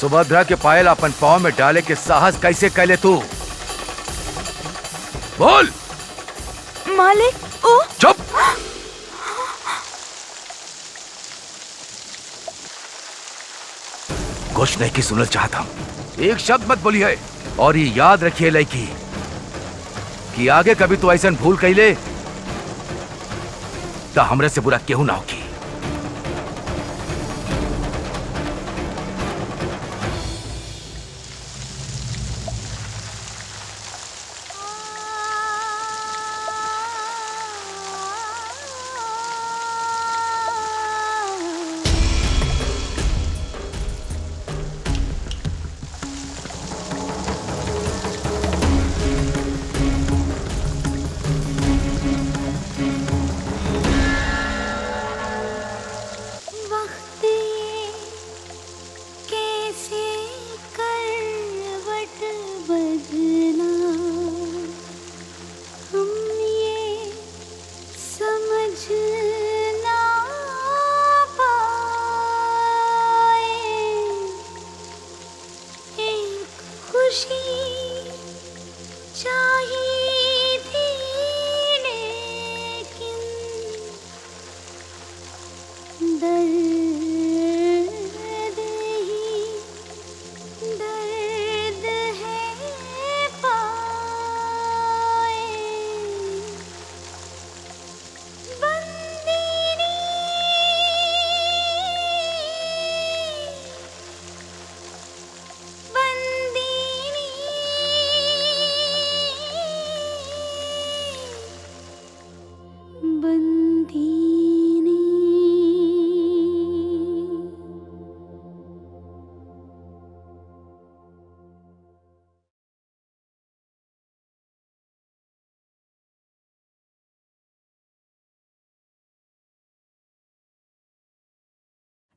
सुभद्रा के पायल अपन पाँव में डाले के साहस कैसे कैले तू? बोल। मालिक। ओ चुप। कुछ नहीं की सुनना चाहता हूं, एक शब्द मत बोली है। और ये याद रखिए लड़की कि आगे कभी तो ऐसा भूल कैले तो हमरे से बुरा केहू ना होगी।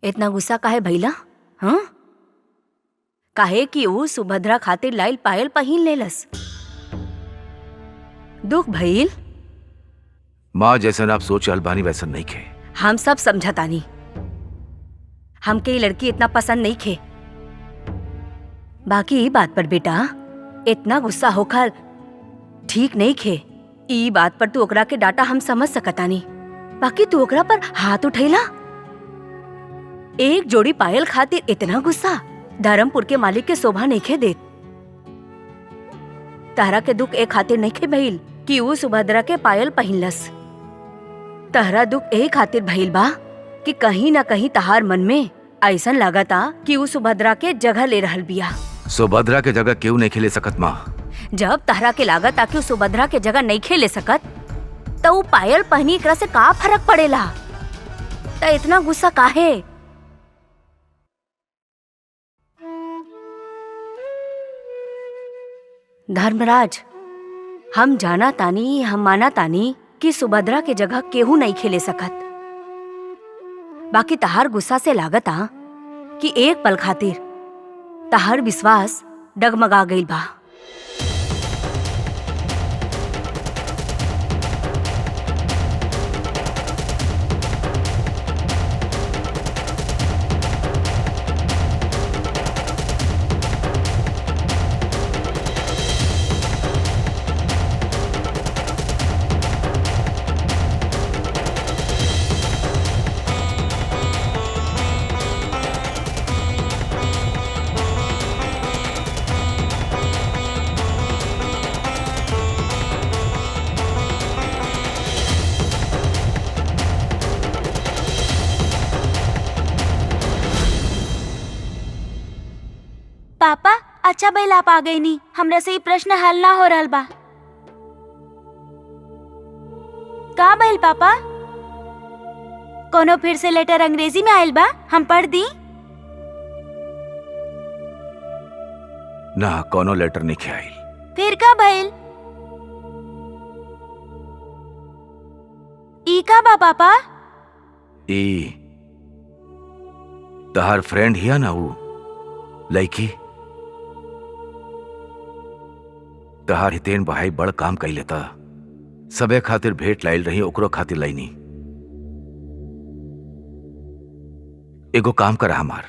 इतना गुस्सा काहे भइला? हाँ, काहे कि वो सुभद्रा खातिर लाइल पायल पहिन लेलस। दुख भइल? माँ जैसन आप सोच अलबानी वैसन नहीं खे। हम सब समझतानी, हमके ये लड़की इतना पसंद नहीं खे। बाकी ई बात पर बेटा इतना गुस्सा होकर ठीक नहीं खे। ई बात पर तू ओकरा के डाटा हम समझ सकतानी, बाकी तू ओकरा पर हाथ उठैला। एक जोड़ी पायल खातिर इतना गुस्सा धर्मपुर के मालिक के शोभा नहीं खे देत। तहरा के दुख एक खातिर नहीं खे भइल कि वो सुभद्रा के पायल पहिनलस। तहरा दुख यही खातिर भइल बा कि कहीं न कहीं तहार मन में ऐसा लागता कि वो सुभद्रा के जगह ले रहल बिया। सुभद्रा के जगह क्यों नहीं खेले सकत माँ? जब तहरा के लागता कि वो सुभद्रा के जगह नहीं खेले सकत तो वो पायल पहनी एकरा से का फर्क पड़ेला? तो इतना गुस्सा काहे? धर्मराज, हम जाना तानी, हम माना तानी कि सुभद्रा के जगह केहू नहीं खेले सकत। बाकी तहार गुस्सा से लागता कि एक पल खातिर तहार विश्वास डगमगा गईल बा। पापा, अच्छा भइल आप आ गई नी। हमरा से ये प्रश्न हल ना हो रहल बा। का भइल पापा? कोनो फिर से लेटर अंग्रेजी में आयल बा? हम पढ़ दी? ना, कोनो लेटर नहीं आइल। फिर का भइल? ई का बा पापा? ई तहार फ्रेंड हिया ना वो लड़की, तहार हितेन भाई बड़ काम कई लेता। सबे खातिर भेंट लाइल रही, ओकरो खातिर लाइनी। एगो काम करा हमार,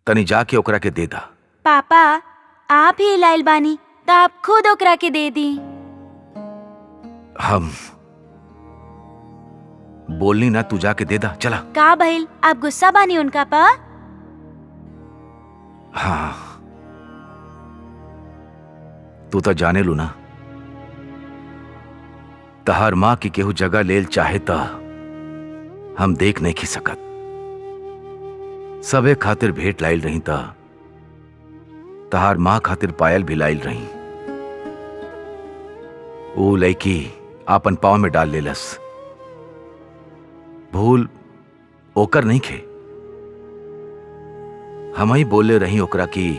तनी जाके ओकरा के दे दा। पापा आप ही लाइल बानी तो आप खुद ओकरा के दे दी। हम बोलनी ना, तू जाके दे दा, चला। का भइल, आप गुस्सा बानी उनका पा? हाँ, तू तो जाने लू ना, तहार माँ की केहू जगह लेल चाहे ता हम देख नहीं खी सकत। सबे खातिर भेंट लाइल रही ता तहार माँ खातिर पायल भी लाइल रही। वो लड़की आपन पाँव में डाल लेलस। भूल ओकर नहीं खे, हम ही बोले रही ओकरा की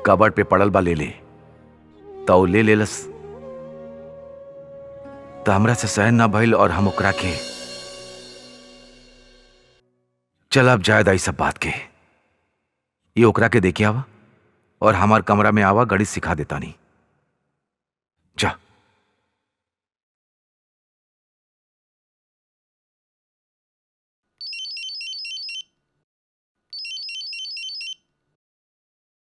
कबड़ पे पड़ल बा ले ले, तो ले लेलस। तो हमरा से सहन ना भइल और हम ओकरा के चल अब जायदा इस सब बात के। ये ओकरा के देखे आवा और हमार कमरा में आवा, गणित सिखा देता नहीं। जा।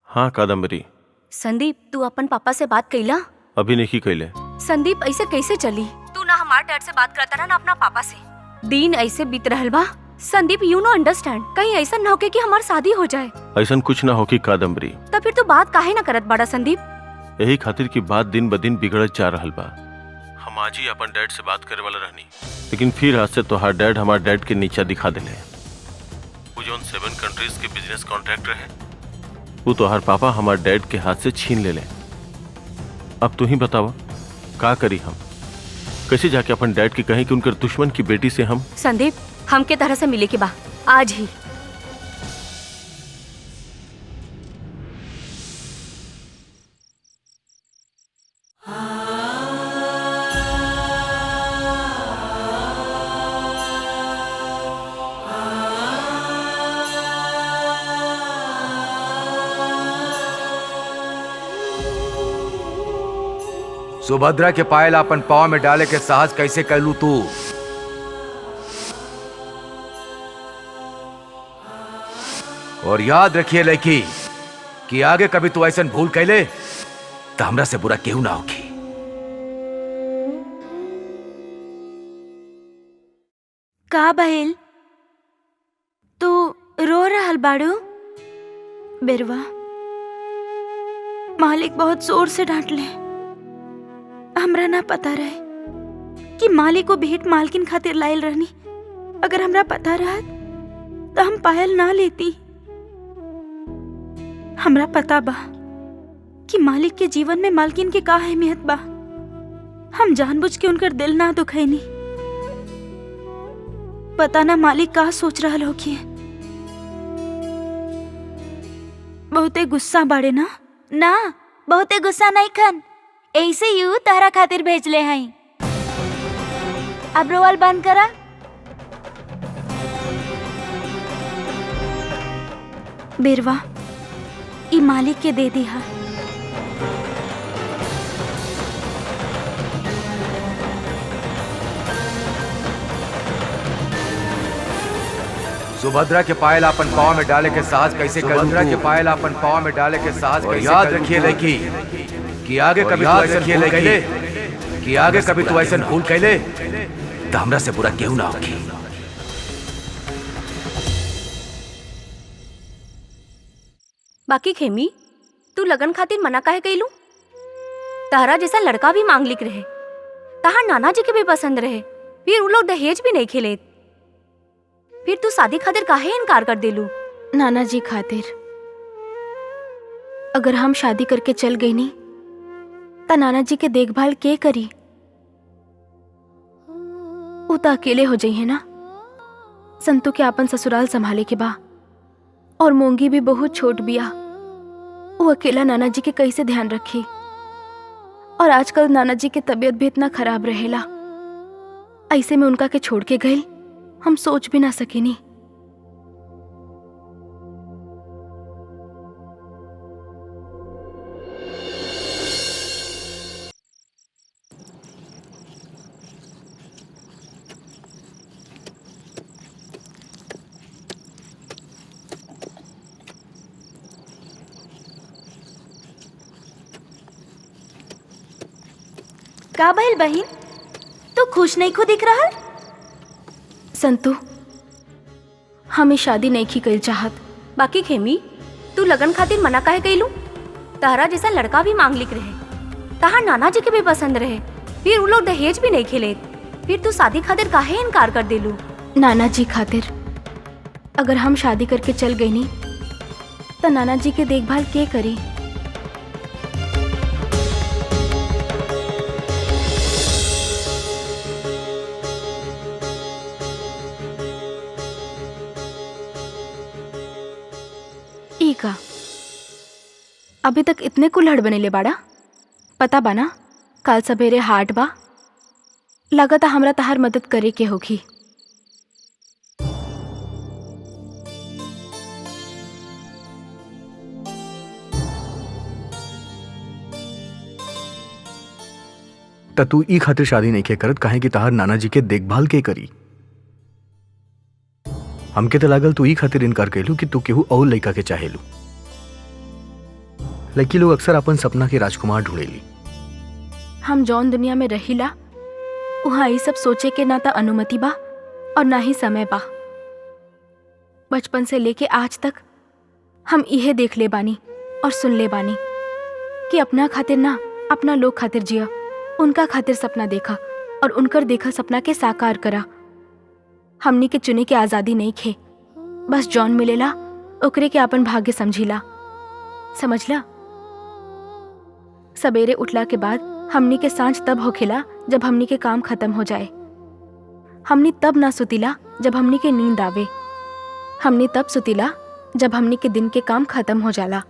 हाँ कादम्बरी। संदीप, तू अपन पापा से बात कइला? अभी नहीं कैले। संदीप, ऐसे कैसे चली? तू ना हमार डैड से बात करता ना अपना पापा से। दिन ऐसे बीत रहल बा। संदीप, यू नो अंडरस्टैंड, कहीं ऐसा न होके कि हमार शादी हो जाए। ऐसा कुछ ना हो कि कादम्बरी। तो फिर तू बात काहे ना करत बड़ा संदीप? यही खातिर की बात दिन ब दिन बिगड़त जा रहल बा। हम आज ही अपन डैड से बात करे वाला रहनी, लेकिन फिर आज से तोहार डैड हमार डैड के नीचा दिखा दिले। वो जो 7 कंट्रीज के बिजनेस कॉन्ट्रैक्ट रहे, वो तोहार पापा हमार डैड के हाथ से छीन ले ले। अब तू ही बतावा का करी हम? कैसे जाके अपन डैड की कहीं कि उनके दुश्मन की बेटी से हम? संदीप, हम के तरह से मिले के बा आज ही। सुभद्रा के पायल अपन पाँव में डाले के साहस कैसे कर लू तू? और याद रखिए लड़की कि आगे कभी तू ऐसा भूल कैले तो हमरा से बुरा केहू ना होगी। का भइल, तू रो रहल बाड़ू? बिरवा, मालिक बहुत जोर से डांट ले। हमरा ना पता रहे कि मालिक को भेंट मालकिन खातिर लायल रहनी। अगर हमरा पता रहत तो हम पायल ना लेती। हमरा पता बा कि मालिक के जीवन में मालकिन के का अहमियत बा। हम जानबूझ के उनकर दिल ना दुखैनी। पता ना मालिक का सोच रहल होखिए। बहुते गुस्सा बाड़े ना? ना, बहुते गुस्सा नहीं खन, ऐसे यू तारा खातिर भेजले हैं। अब रोवल बंद करा। बिरवा, ई मालिक के दे दी हा। सुभद्रा के पायल अपन पाँव में डाले के साहस कैसे कर? सुभद्रा के पायल अपन पाँव में डाले के साहस कैसे? याद रखिए लड़की कि आगे कभी तू ऐसा भूल कैले कि आगे कभी तू ऐसा भूल कैले तो हमरा से बुरा केहू ना होगी। बाकी खेमी, तू लगन खातिर मना काहे कइलू? तारा जैसा लड़का भी मांग लिक रहे, ताहा नाना जी के भी पसंद रहे, फिर वो लोग दहेज भी नहीं खेले, फिर तू शादी खातिर काहे इनकार कर देलू? नाना जी खातिर अगर हम शादी करके चल गई नी ता नाना जी के देखभाल के करी? वो तो अकेले हो जाई है ना। संतू के अपन ससुराल संभाले के बा और मोंगी भी बहुत छोट बिया। वो अकेला नाना जी के कैसे ध्यान रखी? और आजकल नाना जी के तबीयत भी इतना खराब रहेला। ऐसे में उनका के छोड़ के गई हम सोच भी ना सकेनी। का भइल बहिन? तू खुश नहीं खो दिख रहा? संतू, हमें शादी नहीं की कइल चाहत। बाकी खेमी, तू लगन खातिर मना काहे कइलू? तारा जैसा लड़का भी मांग लिख रहे, तहार नाना जी के भी पसंद रहे, फिर वो लोग दहेज भी नहीं खेले, फिर तू शादी खातिर काहे इनकार कर देलू? नाना जी खातिर अगर हम शादी करके चल गई नी तो नाना जी के देखभाल के करी? ई का अभी तक इतने कुल्हड़ बनेले बाड़ा? पता बाना काल सवेरे हाट बा, लगता हमरा तहार मदद करे के होगी। त तू ई खातिर शादी नहीं के करत काहे कि तहार नाना जी के देखभाल के करी? हमके तो लागल तू ई खातिर इनकार कैलू कि तू केहू और लड़का के चाहेलू। लड़की लोग अक्सर अपन सपना के राजकुमार ढूंढेली। हम जौन दुनिया में रहीला वहाँ ये सब सोचे के ना तो अनुमति बा और ना ही समय बा। बचपन से लेके आज तक हम इहे देख ले बानी और सुन ले बानी कि अपना खातिर ना अपना लोग खातिर जिया, उनका खातिर सपना देखा और उनकर देखा सपना के साकार करा। हमनी के चुने के आज़ादी नहीं खे, बस जौन मिलेला ओकरे के अपन भाग्य समझीला। समझला? सवेरे उठला के बाद हमनी के सांझ तब होखेला जब हमनी के काम खत्म हो जाए। हमनी तब ना सुतीला जब हमनी के नींद आवे। हमनी तब सुतीला जब हमनी के दिन के काम खत्म हो जाला।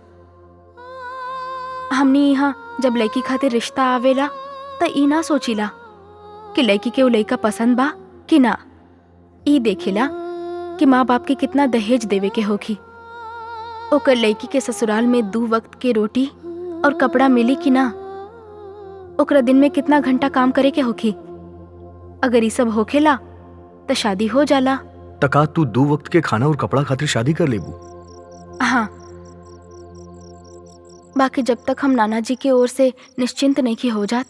हमनी यहाँ जब लड़की खातिर रिश्ता आवेला त ई ना सोचीला कि लड़की के वो लड़का पसंद बा कि ना। ई देखेला कि माँ बाप के कितना दहेज देवे के होखी, ओकर लड़की के ससुराल में 2 वक्त के रोटी और कपड़ा मिली कि ना, ओकरा दिन में कितना घंटा काम करे के होखी। अगर ई सब होखेला तो शादी हो जाला। तका तू 2 वक्त के खाना और कपड़ा खातिर शादी कर लेबू? हाँ, बाकी जब तक हम नाना जी के ओर से निश्चिंत नहीं की हो जात,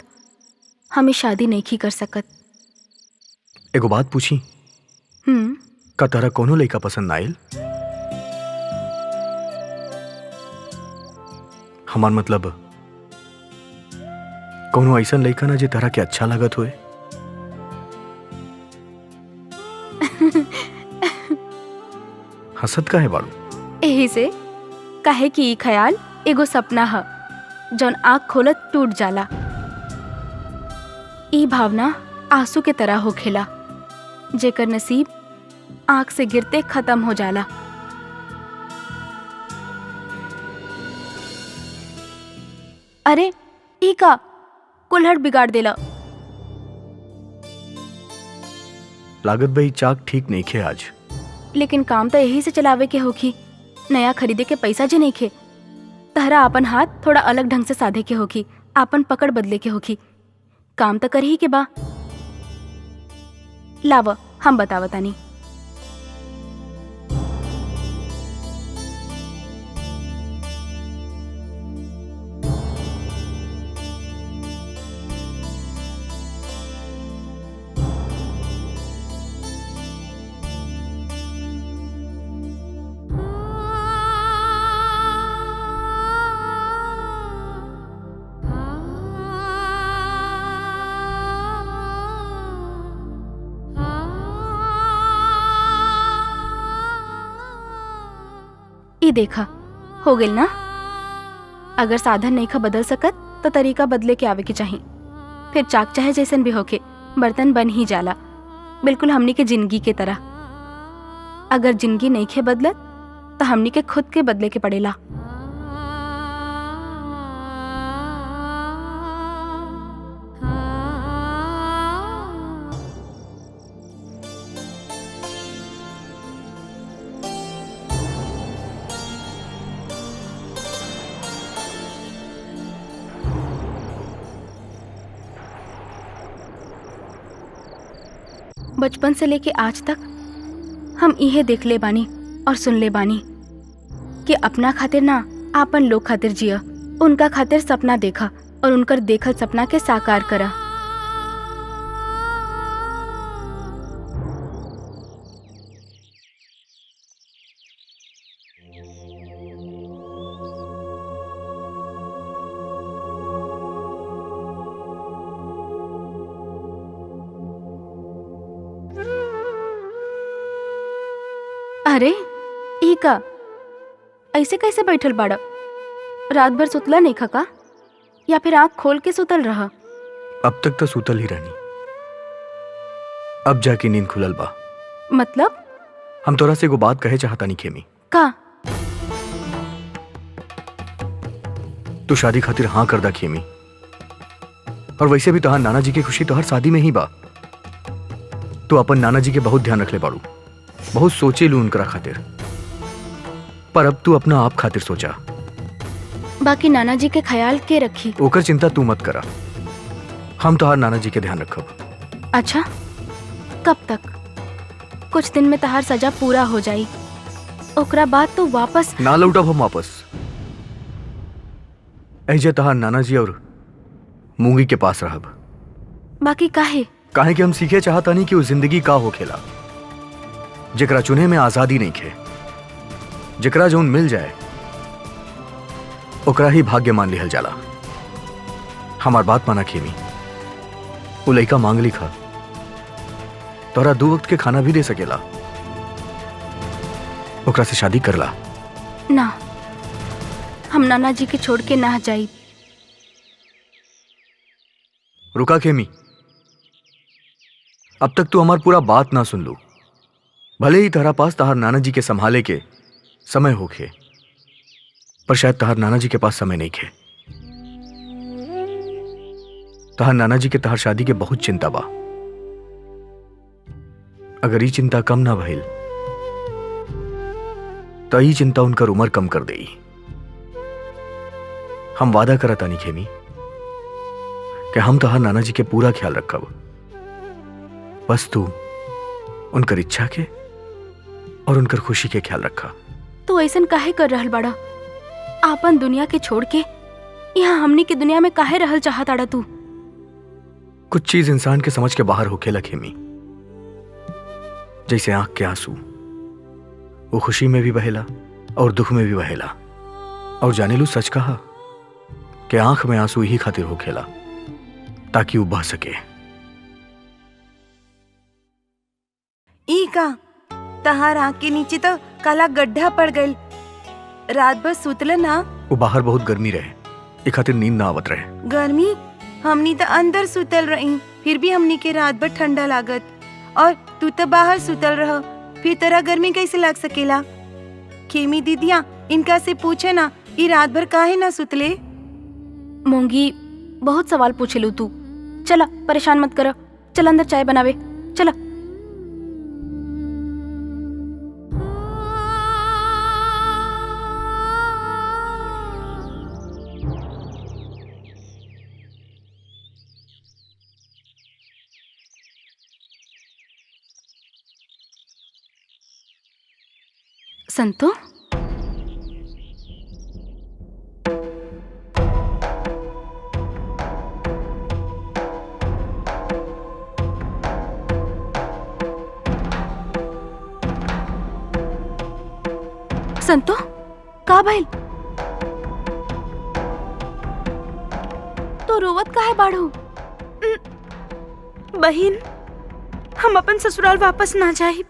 हमें शादी नहीं की कर सकत। एगो बात पूछी, का तारा कोनो लड़का पसंद ना आइल? हमार मतलब कोनो ऐसा लड़का ना जे तारा के अच्छा लागत होए? हसत काहे बाड़ू? यही से काहे कि ई ख्याल एगो सपना ह जौन आँख खोलत टूट जाला। ई भावना आंसू के तरह होखेला जेकर नसीब आँख से गिरते खत्म हो जाला। अरे ई का कुल्हड़ बिगाड़ देला। लागत भाई चाक ठीक नहीं खे आज। लेकिन काम तो यही से चलावे के होखी, नया खरीदे के पैसा जे नहीं खे। तहरा अपन हाथ थोड़ा अलग ढंग से साधे के होखी, अपन पकड़ बदले के होखी। काम तो कर ही के बा। लाव हम बतावतानी। ई देखा हो गेल ना। अगर साधन नहीं खा बदल सकत तो तरीका बदले के आवे के चाहिए। फिर चाक चाहे जैसन भी होके बर्तन बन ही जाला, बिल्कुल हमनी के जिंदगी के तरह। अगर जिंदगी नहीं खे बदलत तो हमनी के खुद के बदले के पड़ेला। बचपन से लेके आज तक हम इहे देख ले बानी और सुन ले बानी कि अपना खातिर ना आपन लोग खातिर जिया, उनका खातिर सपना देखा और उनकर देखल सपना के साकार करा। अरे ई का ऐसे कैसे बैठल बाड़ा? रात भर सुतला नहीं खका या फिर आंख खोल के सुतल रहा? अब तक तो सुतल ही रहनी, अब जाके नींद खुलल बा। मतलब? हम तोरा से एगो बात कहे चाहता नहीं खेमी। का? तू शादी खातिर हाँ कर दा खेमी, और वैसे भी तोहार नाना जी की खुशी तोहार शादी में ही बा। तू अपन नाना जी के बहुत ध्यान रखले बाड़ू, बहुत सोचे लू उनकरा खातिर, पर अब तू अपना आप खातिर सोचा। बाकी नाना जी के ख्याल के रखी। ओकर चिंता तू मत करा, हम तोहार नाना जी के ध्यान रखब। अच्छा, कब तक? कुछ दिन में तहार सजा पूरा हो जाई, ओकरा बाद तो वापस ना लौटब हम वापस। ऐजे तहार नाना जी और मूंगी के पास रहब। बाकी काहे? काहे कि हम सीखे चाहता नहीं कि वो जिंदगी का हो खेला, जेकरा चुने में आजादी नहीं खे, जेकरा जोन मिल जाए ओकरा ही भाग्य मान लिहल जाला। हमार बात माना खेमी, वो लइका मांग लिखा तोरा 2 वक्त के खाना भी दे सकेला, ओकरा से शादी करला। ना, हम नाना जी के छोड़ के ना जाई। रुका खेमी, अब तक तू हमार पूरा बात ना सुन लू। भले ही तहरा पास तहार नाना जी के संभाले के समय होखे, पर शायद तहार नाना जी के पास समय नहीं खे। तहार नाना जी के तहार शादी के बहुत चिंता बा। अगर ये चिंता कम ना भइल तो ये चिंता उनकर उम्र कम कर देई। हम वादा करता नहीं खेमी कि हम तहार नाना जी के पूरा ख्याल रखब, बस तू उनकर इच्छा के और उनकर खुशी के ख्याल रखा। तू ऐसन काहे कर रहल बड़ा? आपन दुनिया के छोड़ के यहाँ हमनी की दुनिया में काहे रहल चाहताड़ा तू? कुछ चीज इंसान के समझ के बाहर होखेला खेमी, जैसे आंख के आंसू, वो खुशी में भी बहेला और दुख में भी बहेला। और जाने लू, सच कहा कि आंख में आंसू यही खातिर होखेला ताकि वो बह सके। ई का तहार आँख के नीचे तो काला गड्ढा पड़ गइल। रात भर सुतल ना? वो बाहर बहुत गर्मी रहे, ये खातिर नींद ना आवत रहे। गर्मी? हमनी तो अंदर सुतल रही, फिर भी हमनी के रात भर ठंडा लागत, और तू तो बाहर सुतल रह, फिर तेरा गर्मी कैसे लग सकेला? खेमी दीदिया, इनका से पूछे ना, ई रात भर काहे ना सुतले? मोंगी, बहुत सवाल पूछे लू तू। चला, परेशान मत कर, चल अंदर चाय बनावे, चला। संतो, संतो, का भइल? तो रोवत काहे बाड़ू? बहिन, हम अपन ससुराल वापस ना जाइब।